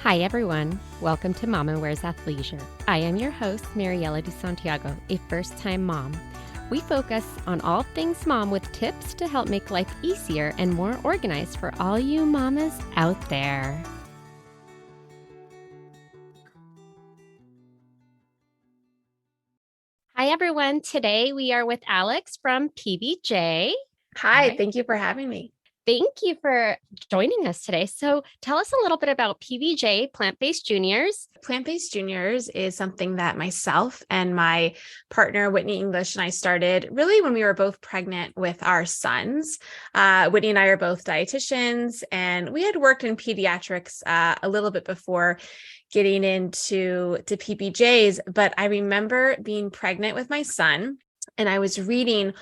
Hi, everyone. Welcome to Mama Wears Athleisure. I am your host, Mariela de Santiago, a first-time mom. We focus on all things mom with tips to help make life easier and more organized for all you mamas out there. Hi, everyone. Today we are with Alex from PBJ. Hi, thank you for having me. Thank you for joining us today. So tell us a little bit about PBJ, Plant-Based Juniors. Plant-Based Juniors is something that myself and my partner, Whitney English, and I started really when we were both pregnant with our sons. Whitney and I are both dietitians, and we had worked in pediatrics a little bit before getting into PBJs. But I remember being pregnant with my son, and I was reading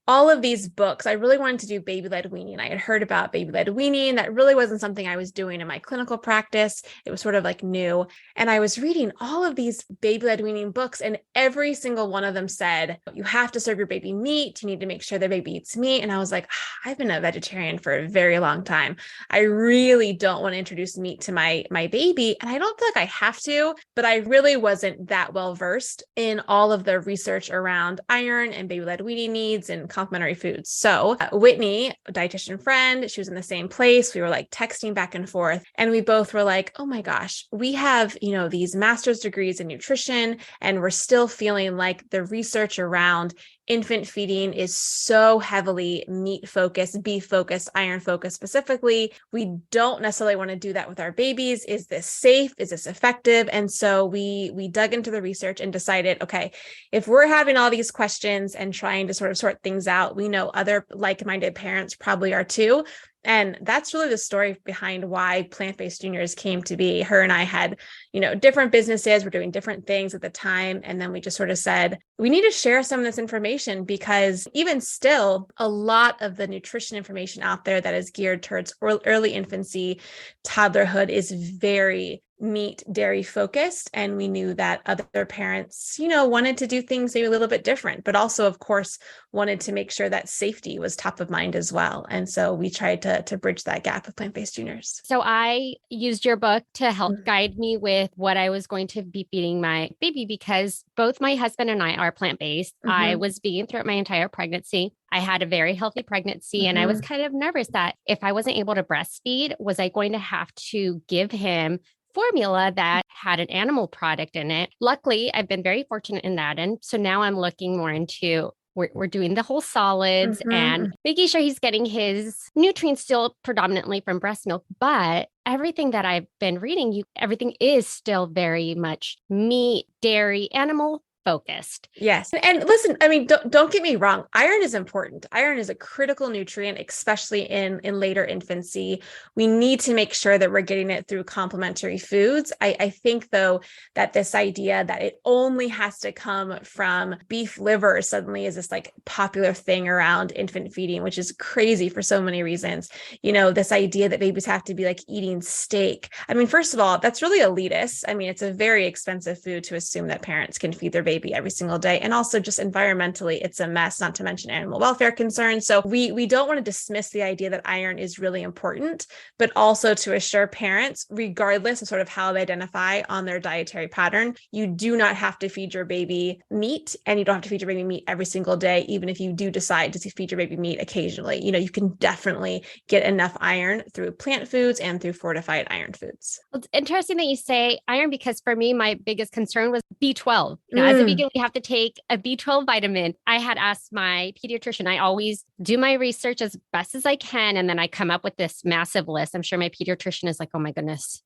all of these books. I really wanted to do baby-led weaning. I had heard about baby-led weaning. That really wasn't something I was doing in my clinical practice. It was sort of like new. And I was reading all of these baby-led weaning books, and every single one of them said, you have to serve your baby meat. You need to make sure their baby eats meat. And I was like, I've been a vegetarian for a very long time. I really don't want to introduce meat to my baby. And I don't feel like I have to, but I really wasn't that well versed in all of the research around iron and baby-led weaning needs and complementary foods. So Whitney, a dietitian friend, she was in the same place. We were like texting back and forth, and we both were like, oh my gosh, we have, these master's degrees in nutrition, and we're still feeling like the research around infant feeding is so heavily meat focused, beef focused, iron focused specifically. We don't necessarily want to do that with our babies. Is this safe? Is this effective? And so we dug into the research and decided, okay, if we're having all these questions and trying to sort of sort things out, we know other like-minded parents probably are too. And that's really the story behind why Plant-Based Juniors came to be. Her and I had, different businesses. We're doing different things at the time. And then we just sort of said, we need to share some of this information, because even still, a lot of the nutrition information out there that is geared towards early infancy, toddlerhood is very meat, dairy focused. And we knew that other parents, wanted to do things maybe a little bit different, but also, of course, wanted to make sure that safety was top of mind as well. And so we tried to bridge that gap with Plant-Based Juniors. So I used your book to help guide me with what I was going to be feeding my baby, because both my husband and I are plant-based. I was vegan throughout my entire pregnancy. I had a very healthy pregnancy, and I was kind of nervous that if I wasn't able to breastfeed, was I going to have to give him formula that had an animal product in it. Luckily, I've been very fortunate in that. And so now I'm looking more into we're doing the whole solids and making sure he's getting his nutrients still predominantly from breast milk. But everything that I've been reading, everything is still very much meat, dairy, animal focused. Yes. And listen, I mean, don't get me wrong. Iron is important. Iron is a critical nutrient, especially in later infancy. We need to make sure that we're getting it through complementary foods. I think, though, that this idea that it only has to come from beef liver suddenly is this like popular thing around infant feeding, which is crazy for so many reasons. This idea that babies have to be like eating steak. I mean, first of all, that's really elitist. I mean, it's a very expensive food to assume that parents can feed their baby every single day. And also just environmentally, it's a mess, not to mention animal welfare concerns. So we don't want to dismiss the idea that iron is really important, but also to assure parents, regardless of sort of how they identify on their dietary pattern, you do not have to feed your baby meat, and you don't have to feed your baby meat every single day, even if you do decide to feed your baby meat occasionally. You can definitely get enough iron through plant foods and through fortified iron foods. Well, it's interesting that you say iron, because for me, my biggest concern was B12. As a vegan, we have to take a B12 vitamin. I had asked my pediatrician. I always do my research as best as I can, and then I come up with this massive list. I'm sure my pediatrician is like, oh my goodness,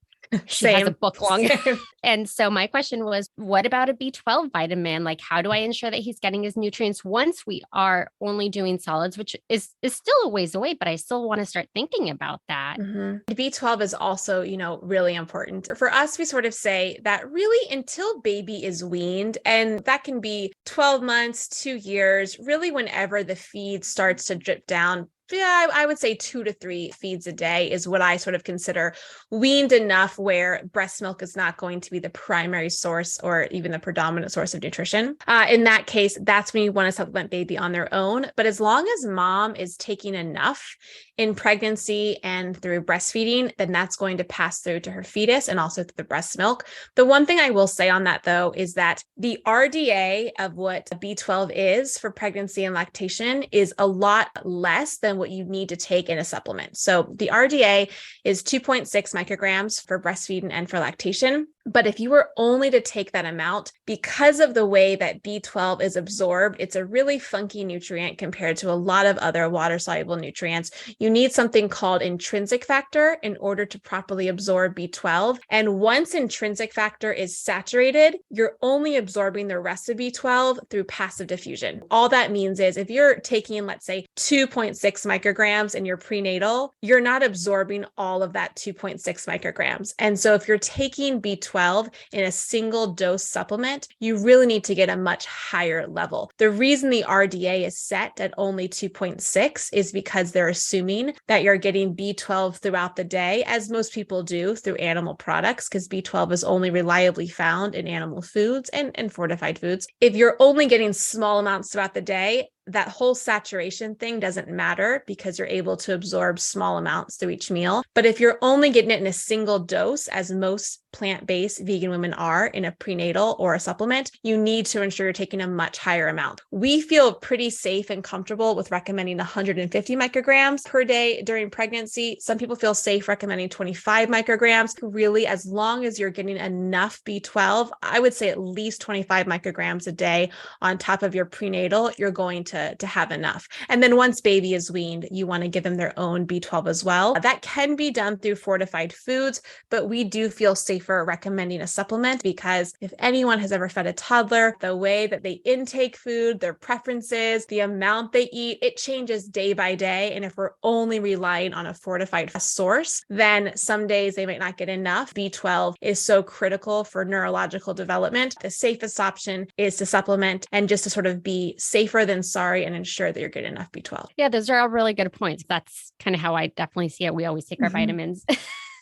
she has a book long. And so my question was, what about a B12 vitamin? Like, how do I ensure that he's getting his nutrients once we are only doing solids, which is still a ways away, but I still want to start thinking about that. B12 is also, really important. For us, we sort of say that really until baby is weaned, and that can be 12 months, 2 years, really whenever the feed starts to drip down I would say 2 to 3 feeds a day is what I sort of consider weaned enough where breast milk is not going to be the primary source or even the predominant source of nutrition. In that case, that's when you want to supplement baby on their own. But as long as mom is taking enough in pregnancy and through breastfeeding, then that's going to pass through to her fetus and also through the breast milk. The one thing I will say on that, though, is that the RDA of what B12 is for pregnancy and lactation is a lot less than what you need to take in a supplement. So the RDA is 2.6 micrograms for breastfeeding and for lactation. But if you were only to take that amount, because of the way that B12 is absorbed, it's a really funky nutrient compared to a lot of other water-soluble nutrients. You need something called intrinsic factor in order to properly absorb B12. And once intrinsic factor is saturated, you're only absorbing the rest of B12 through passive diffusion. All that means is if you're taking, let's say, 2.6 micrograms in your prenatal, you're not absorbing all of that 2.6 micrograms. And so if you're taking B12 in a single dose supplement, you really need to get a much higher level. The reason the RDA is set at only 2.6 is because they're assuming that you're getting B12 throughout the day, as most people do through animal products, because B12 is only reliably found in animal foods and fortified foods. If you're only getting small amounts throughout the day, that whole saturation thing doesn't matter because you're able to absorb small amounts through each meal. But if you're only getting it in a single dose, as most plant-based vegan women are in a prenatal or a supplement, you need to ensure you're taking a much higher amount. We feel pretty safe and comfortable with recommending 150 micrograms per day during pregnancy. Some people feel safe recommending 25 micrograms. Really, as long as you're getting enough B12, I would say at least 25 micrograms a day on top of your prenatal, you're going to have enough. And then once baby is weaned, you want to give them their own B12 as well. That can be done through fortified foods, but we do feel safer recommending a supplement because if anyone has ever fed a toddler, the way that they intake food, their preferences, the amount they eat, it changes day by day. And if we're only relying on a fortified source, then some days they might not get enough. B12 is so critical for neurological development. The safest option is to supplement and just to sort of be safer than sorry and ensure that you're getting enough B12. Yeah, those are all really good points. That's kind of how I definitely see it. We always take our vitamins.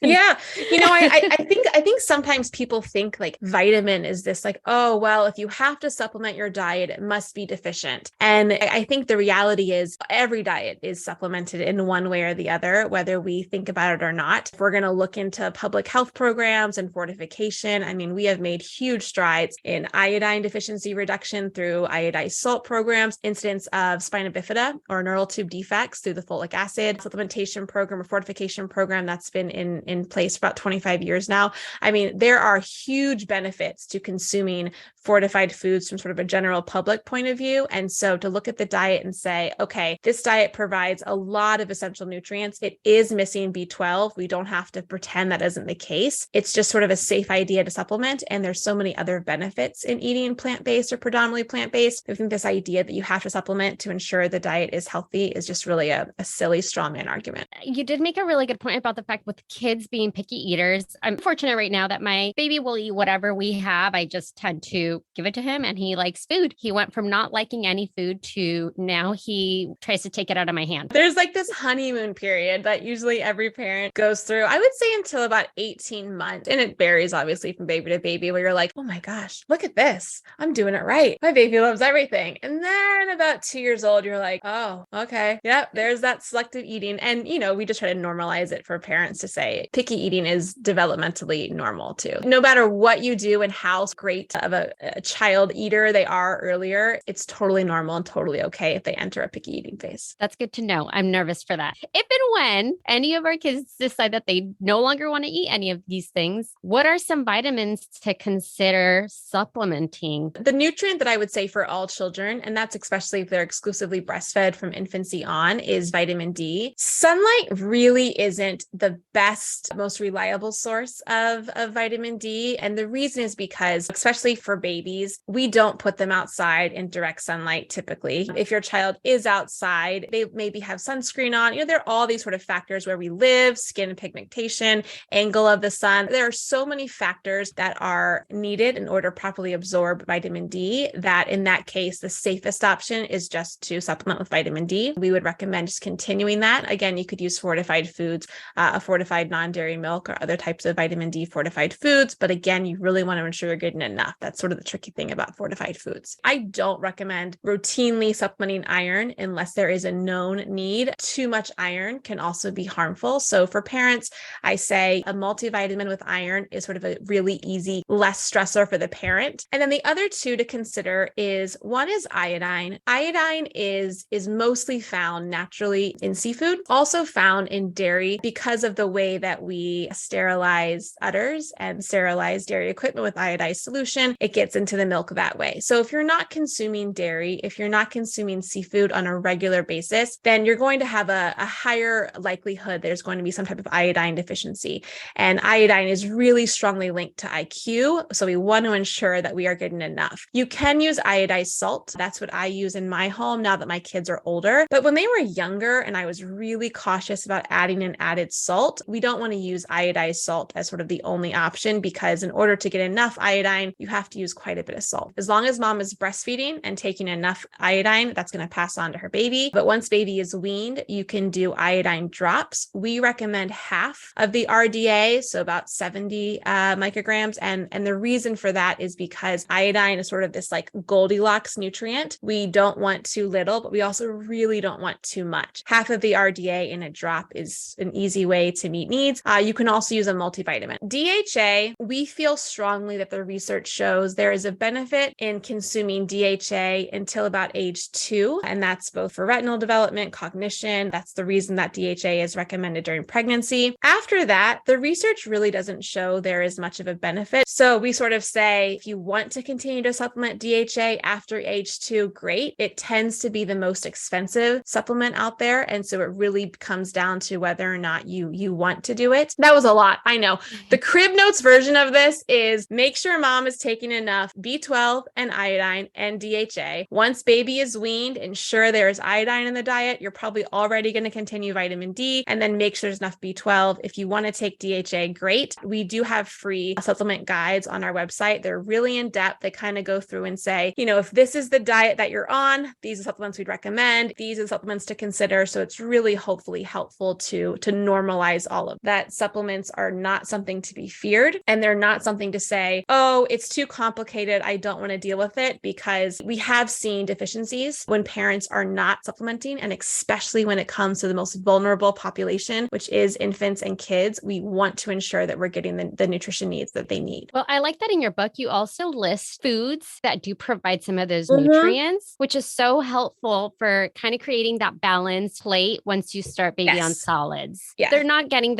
Yeah. I think sometimes people think like vitamin is this like, oh, well, if you have to supplement your diet, it must be deficient. And I think the reality is every diet is supplemented in one way or the other, whether we think about it or not. If we're going to look into public health programs and fortification, I mean, we have made huge strides in iodine deficiency reduction through iodized salt programs, incidence of spina bifida or neural tube defects through the folic acid supplementation program or fortification program that's been in place for about 25 years now. I mean, there are huge benefits to consuming fortified foods from sort of a general public point of view. And so to look at the diet and say, okay, this diet provides a lot of essential nutrients. It is missing B12. We don't have to pretend that isn't the case. It's just sort of a safe idea to supplement. And there's so many other benefits in eating plant-based or predominantly plant-based. I think this idea that you have to supplement to ensure the diet is healthy is just really a silly straw man argument. You did make a really good point about the fact with kids being picky eaters. I'm fortunate right now that my baby will eat whatever we have. I just tend to give it to him and he likes food. He went from not liking any food to now he tries to take it out of my hand. There's like this honeymoon period that usually every parent goes through, I would say until about 18 months. And it varies obviously from baby to baby where you're like, oh my gosh, look at this. I'm doing it right. My baby loves everything. And then about 2 years old, you're like, oh, okay. Yep. There's that selective eating. And, we just try to normalize it for parents to say picky eating is developmentally normal too. No matter what you do and how great of a child eater they are earlier, it's totally normal and totally okay if they enter a picky eating phase. That's good to know. I'm nervous for that. If and when any of our kids decide that they no longer want to eat any of these things, what are some vitamins to consider supplementing? The nutrient that I would say for all children, and that's especially if they're exclusively breastfed from infancy on, is vitamin D. Sunlight really isn't the best, most reliable source of vitamin D. And the reason is because, especially for babies, babies, we don't put them outside in direct sunlight typically. If your child is outside, they maybe have sunscreen on. There are all these sort of factors where we live, skin pigmentation, angle of the sun. There are so many factors that are needed in order to properly absorb vitamin D that in that case, the safest option is just to supplement with vitamin D. We would recommend just continuing that. Again, you could use fortified foods, a fortified non-dairy milk or other types of vitamin D fortified foods. But again, you really want to ensure you're getting enough. That's sort of the tricky thing about fortified foods. I don't recommend routinely supplementing iron unless there is a known need. Too much iron can also be harmful. So for parents, I say a multivitamin with iron is sort of a really easy, less stressor for the parent. And then the other two to consider is one is iodine. Iodine is mostly found naturally in seafood, also found in dairy because of the way that we sterilize udders and sterilize dairy equipment with iodized solution. It gets into the milk that way. So if you're not consuming dairy, if you're not consuming seafood on a regular basis, then you're going to have a higher likelihood there's going to be some type of iodine deficiency. And iodine is really strongly linked to IQ. So we want to ensure that we are getting enough. You can use iodized salt. That's what I use in my home now that my kids are older. But when they were younger and I was really cautious about adding an added salt, we don't want to use iodized salt as sort of the only option because in order to get enough iodine, you have to use quite a bit of salt. As long as mom is breastfeeding and taking enough iodine, that's going to pass on to her baby. But once baby is weaned, you can do iodine drops. We recommend half of the RDA, so about 70 micrograms. And the reason for that is because iodine is sort of this like Goldilocks nutrient. We don't want too little, but we also really don't want too much. Half of the RDA in a drop is an easy way to meet needs. You can also use a multivitamin. DHA, we feel strongly that the research shows there is a benefit in consuming DHA until about age 2. And that's both for retinal development, cognition. That's the reason that DHA is recommended during pregnancy. After that, the research really doesn't show there is much of a benefit. So we sort of say, if you want to continue to supplement DHA after age 2, great. It tends to be the most expensive supplement out there. And so it really comes down to whether or not you want to do it. That was a lot. I know. The Crib Notes version of this is make sure mom is taking enough B12 and iodine and DHA. Once baby is weaned, ensure there is iodine in the diet. You're probably already going to continue vitamin D and then make sure there's enough B12. If you want to take DHA, great. We do have free supplement guides on our website. They're really in depth. They kind of go through and say, if this is the diet that you're on, these are supplements we'd recommend. These are the supplements to consider. So it's really hopefully helpful to normalize all of that. Supplements are not something to be feared, and they're not something to say, oh, it's too complicated, I don't want to deal with it, because we have seen deficiencies when parents are not supplementing, and especially when it comes to the most vulnerable population, which is infants and kids. We want to ensure that we're getting the nutrition needs that they need. Well, I like that in your book, you also list foods that do provide some of those nutrients, which is so helpful for kind of creating that balanced plate once you start baby on solids. Yeah. They're not getting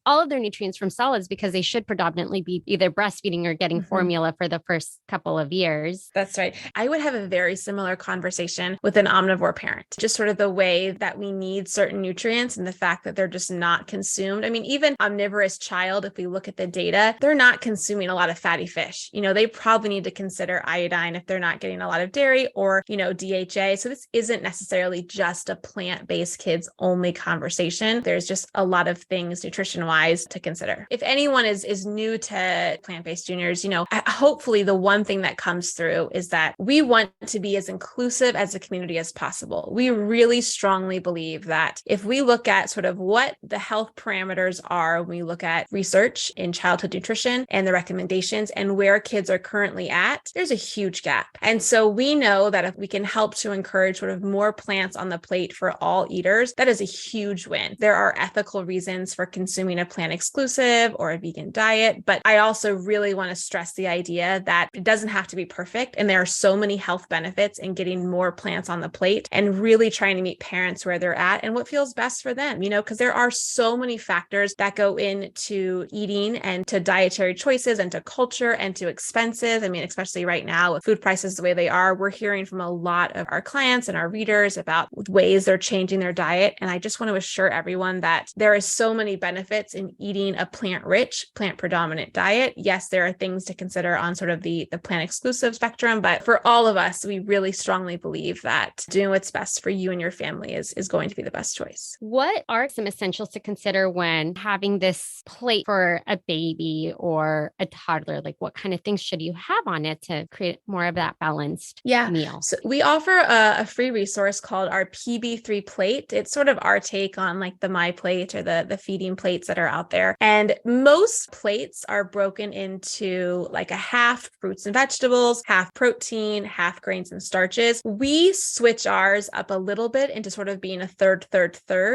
all of their nutrients from solids because they should predominantly be either breastfeeding or getting formula for the first couple of years. That's right. I would have a very similar conversation with an omnivore parent, just sort of the way that we need certain nutrients and the fact that they're just not consumed. I mean, even omnivorous child, if we look at the data, they're not consuming a lot of fatty fish. They probably need to consider iodine if they're not getting a lot of dairy or, DHA. So this isn't necessarily just a plant-based kids only conversation. There's just a lot of things nutrition-wise to consider. If anyone is new to plant-based juniors, hopefully the one thing that comes through is that we want to be as inclusive as a community as possible. We really strongly believe that if we look at sort of what the health parameters are, when we look at research in childhood nutrition and the recommendations and where kids are currently at, there's a huge gap. And so we know that if we can help to encourage sort of more plants on the plate for all eaters, that is a huge win. There are ethical reasons for consuming a plant exclusive or a vegan diet, but I also really want to stress the idea that it doesn't have to be perfect. And there are so many health benefits in getting more plants on the plate and really trying to meet parents where they're at and what feels best for them, because there are so many factors that go into eating and to dietary choices and to culture and to expenses. I mean, especially right now with food prices the way they are, we're hearing from a lot of our clients and our readers about ways they're changing their diet. And I just want to assure everyone that there is so many benefits in eating a plant-rich, plant-predominant diet. Yes, there are things to consider on sort of the plant exclusive spectrum. But for all of us, we really strongly believe that doing what's best for you and your family is going to be the best choice. What are some essentials to consider when having this plate for a baby or a toddler? Like what kind of things should you have on it to create more of that balanced meal? So we offer a free resource called our PB3 plate. It's sort of our take on like the My Plate or the feeding plates that are out there. And most plates are broken into like a half fruits and vegetables, half protein, half grains and starches. We switch ours up a little bit into sort of being a third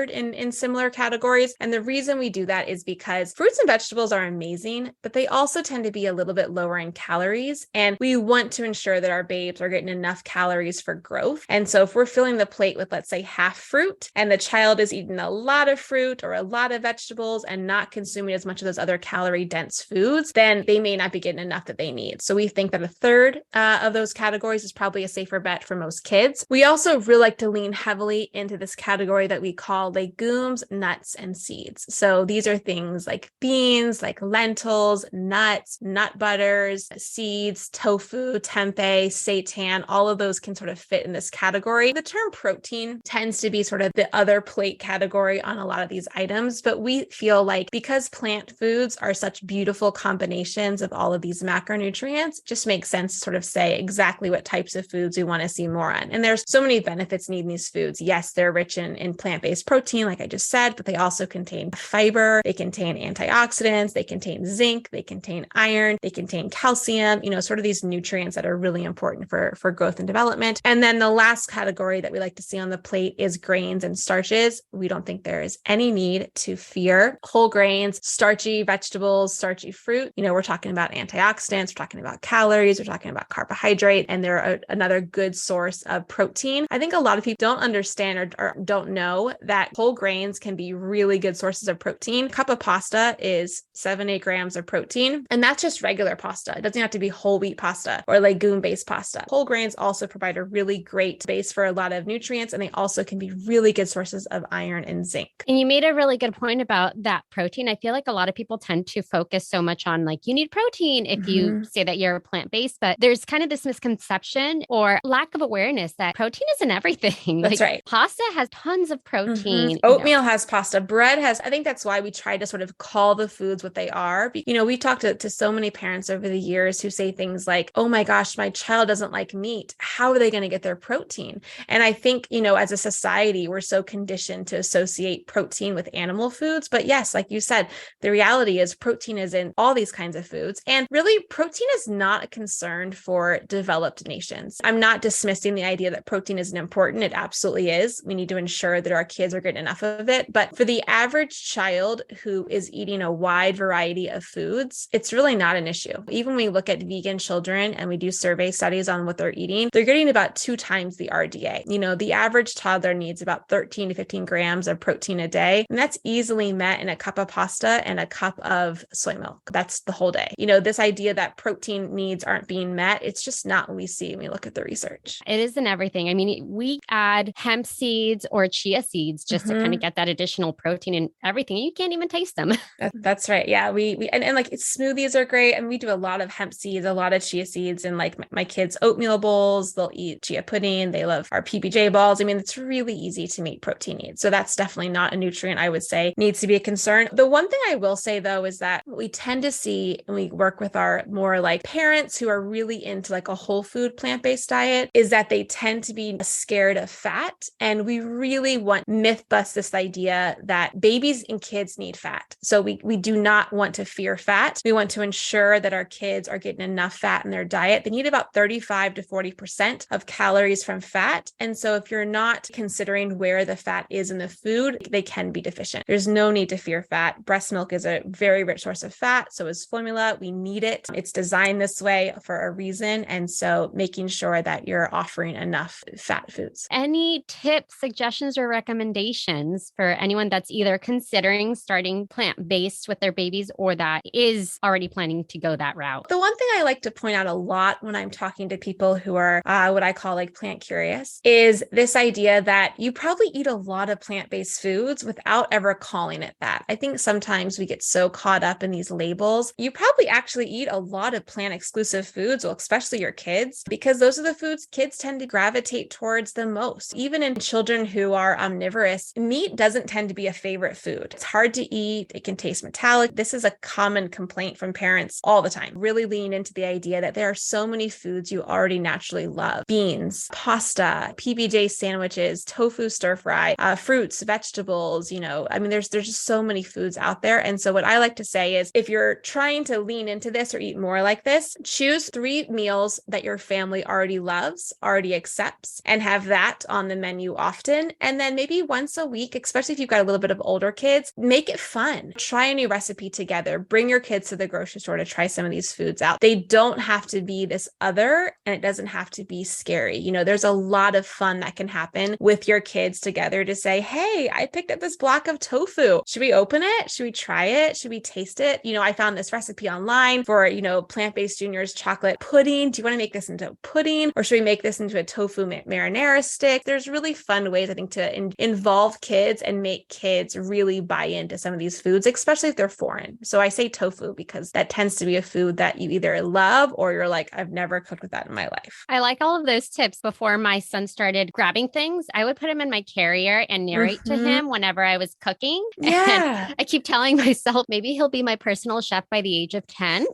in similar categories. And the reason we do that is because fruits and vegetables are amazing, but they also tend to be a little bit lower in calories. And we want to ensure that our babes are getting enough calories for growth. And so if we're filling the plate with, let's say, half fruit, and the child is eating a lot of fruit or a lot of vegetables and not consuming as much of those other calorie dense foods, then they may not be getting enough that they need. So we think that a third of those categories is probably a safer bet for most kids. We also really like to lean heavily into this category that we call legumes, nuts, and seeds. So these are things like beans, like lentils, nuts, nut butters, seeds, tofu, tempeh, seitan, all of those can sort of fit in this category. The term protein tends to be sort of the other plate category on a lot of these items, but we feel like because plant foods are such beautiful combinations of all of these macronutrients, it just makes sense to sort of say exactly what types of foods we want to see more on. And there's so many benefits needing these foods. Yes, they're rich in plant-based protein, like I just said, but they also contain fiber, they contain antioxidants, they contain zinc, they contain iron, they contain calcium, sort of these nutrients that are really important for growth and development. And then the last category that we like to see on the plate is grains and starches. We don't think there is any need to fear whole grains, starchy vegetables, starchy fruit. We're talking about antioxidants, we're talking about calories, we're talking about carbohydrate, and they're another good source of protein. I think a lot of people don't understand or don't know that whole grains can be really good sources of protein. A cup of pasta is 7-8 grams of protein, and that's just regular pasta. It doesn't have to be whole wheat pasta or legume-based pasta. Whole grains also provide a really great base for a lot of nutrients, and they also can be really good sources of iron and zinc. And you made a really good point about that protein. I feel like a lot of people tend to focus so much on like, you need protein if you say that you're plant-based, but there's kind of this misconception or lack of awareness that protein isn't everything. That's right. Pasta has tons of protein. Oatmeal has pasta. Bread has, I think that's why we try to sort of call the foods what they are. We talked to so many parents over the years who say things like, oh my gosh, my child doesn't like meat. How are they going to get their protein? And I think, as a society, we're so conditioned to associate protein with animal foods. But yes, like you said, the reality is protein is in all these kinds of foods. And really, protein is not a concern for developed nations. I'm not dismissing the idea that protein isn't important. It absolutely is. We need to ensure that our kids are getting enough of it. But for the average child who is eating a wide variety of foods, it's really not an issue. Even when we look at vegan children and we do survey studies on what they're eating, they're getting about 2 times the RDA. The average toddler needs about 13 to 15 grams of protein a day. And that's easily met in a cup of pasta and a cup of soy milk. That's the whole day. This idea that protein needs aren't being met, it's just not what we see when we look at the research. It isn't everything. I mean, we add hemp seeds or chia seeds just to kind of get that additional protein in everything. You can't even taste them. That's right. Yeah. And like smoothies are great. And we do a lot of hemp seeds, a lot of chia seeds, and like my kids' oatmeal bowls, they'll eat chia pudding. They love our PBJ balls. I mean, it's really easy to meet protein needs. So that's definitely not a nutrient I would say needs to be a concern. The one thing I will say though, is that what we tend to see when we work with our more like parents who are really into like a whole food plant-based diet is that they tend to be scared of fat. And we really want myth bust this idea that babies and kids need fat. So we do not want to fear fat. We want to ensure that our kids are getting enough fat in their diet. They need about 35 to 40% of calories from fat. And so if you're not considering where the fat is in the food, they can be deficient. There's no need to fear fat. Breast milk is a very rich source of fat. So is formula. We need it. It's designed this way for a reason. And so making sure that you're offering enough fat foods. Any tips, suggestions, or recommendations for anyone that's either considering starting plant-based with their babies or that is already planning to go that route? The one thing I like to point out a lot when I'm talking to people who are what I call like plant curious is this idea that you probably eat a lot of plant-based foods without ever calling it that. I think sometimes we get so caught up in these labels. You probably actually eat a lot lot of plant exclusive foods, well, especially your kids, because those are the foods kids tend to gravitate towards the most. Even in children who are omnivorous, meat doesn't tend to be a favorite food. It's hard to eat. It can taste metallic. This is a common complaint from parents all the time. Really lean into the idea that there are so many foods you already naturally love. Beans, pasta, PBJ sandwiches, tofu stir fry, fruits, vegetables, there's just so many foods out there. And so what I like to say is, if you're trying to lean into this or eat more like this, choose 3 meals that your family already loves, already accepts, and have that on the menu often. And then maybe once a week, especially if you've got a little bit of older kids, make it fun. Try a new recipe together. Bring your kids to the grocery store to try some of these foods out. They don't have to be this other, and it doesn't have to be scary. There's a lot of fun that can happen with your kids together to say, hey, I picked up this block of tofu. Should we open it? Should we try it? Should we taste it? I found this recipe online for, plant-based juniors chocolate pudding. Do you want to make this into a pudding, or should we make this into a tofu marinara stick? There's really fun ways, I think, to involve kids and make kids really buy into some of these foods, especially if they're foreign. So I say tofu because that tends to be a food that you either love or you're like, I've never cooked with that in my life. I like all of those tips. Before my son started grabbing things, I would put him in my carrier and narrate to him whenever I was cooking. Yeah. And I keep telling myself, maybe he'll be my personal chef by the age of 10.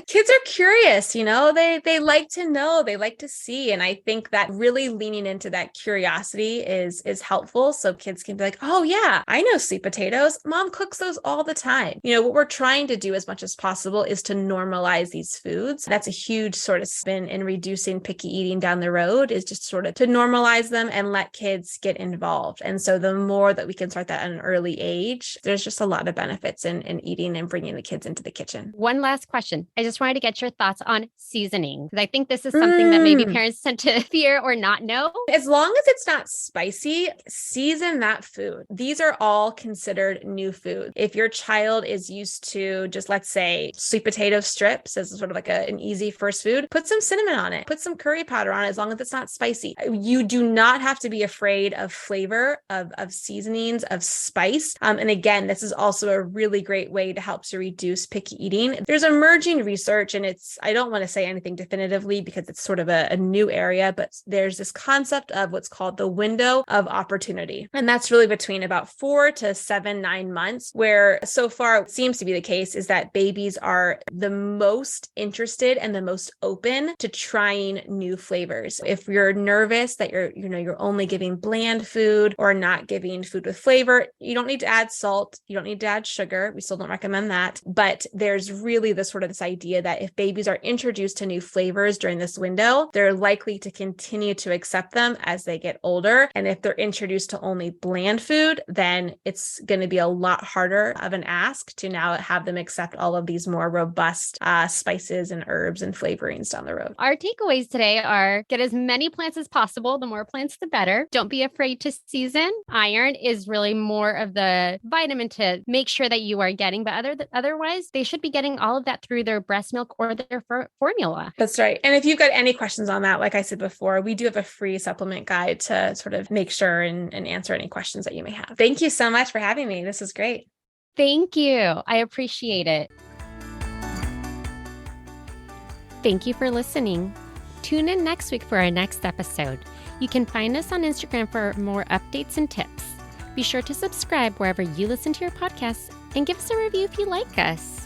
Kids are curious, they like to know, they like to see. And I think that really leaning into that curiosity is helpful. So kids can be like, oh yeah, I know sweet potatoes. Mom cooks those all the time. What we're trying to do as much as possible is to normalize these foods. That's a huge sort of spin in reducing picky eating down the road, is just sort of to normalize them and let kids get involved. And so the more that we can start that at an early age, there's just a lot of benefits in eating and bringing the kids into the kitchen. One last question. I just wanted to get your thoughts on seasoning, because I think this is something that maybe parents tend to fear or not know. As long as it's not spicy, season that food. These are all considered new food. If your child is used to just, let's say, sweet potato strips as sort of like an easy first food, put some cinnamon on it, put some curry powder on it, as long as it's not spicy. You do not have to be afraid of flavor, of seasonings, of spice. And again, this is also a really great way to help to reduce picky eating. There's emerging research, and I don't want to say anything definitively because it's sort of a new area, but there's this concept of what's called the window of opportunity. And that's really between about 4 to 7, 9 months, where so far it seems to be the case is that babies are the most interested and the most open to trying new flavors. If you're nervous that you're only giving bland food or not giving food with flavor, you don't need to add salt. You don't need to add sugar. We still don't recommend that. But there's really this idea that if babies are introduced to new flavors during this window, they're likely to continue to accept them as they get older. And if they're introduced to only bland food, then it's going to be a lot harder of an ask to now have them accept all of these more robust spices and herbs and flavorings down the road. Our takeaways today are: get as many plants as possible. The more plants, the better. Don't be afraid to season. Iron is really more of the vitamin to make sure that you are getting, but otherwise, they should be getting all of that through their breast milk or their formula. That's right. And if you've got any questions on that, like I said before, we do have a free supplement guide to sort of make sure and answer any questions that you may have. Thank you so much for having me. This is great. Thank you. I appreciate it. Thank you for listening. Tune in next week for our next episode. You can find us on Instagram for more updates and tips. Be sure to subscribe wherever you listen to your podcasts and give us a review if you like us.